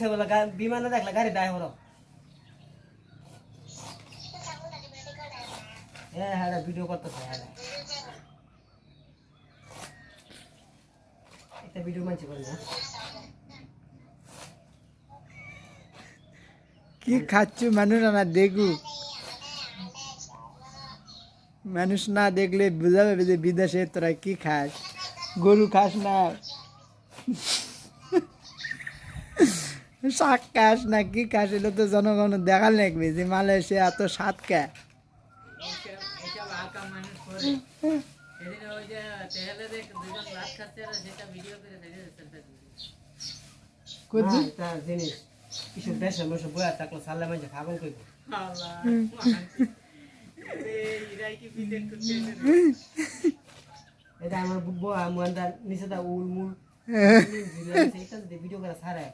গেছে বলে বিমানে দেখলে গাড়ি ড্রাইভার হ্যাঁ ভিডিও করতেছে হ্যাঁ এটা ভিডিও মানছি করি না কি খাচ্ছু মানুষ না দেখুক মানুষ না দেখলে বুঝাবে যে বিদেশে তোরা কি খাস গরু খাস না শাক খাস না কি খাস এগুলো তো জনগণ দেখাল লাগবে যে মালয়েশিয়া এত স্বাদ খায় জিনিস কিছু দেশে বসে বয়া থাকলো সাল্লা মাঝে খাবেন কই এটা আমার বুব্বো আমার নিচে দা উল মুল ভিডিও করে সারা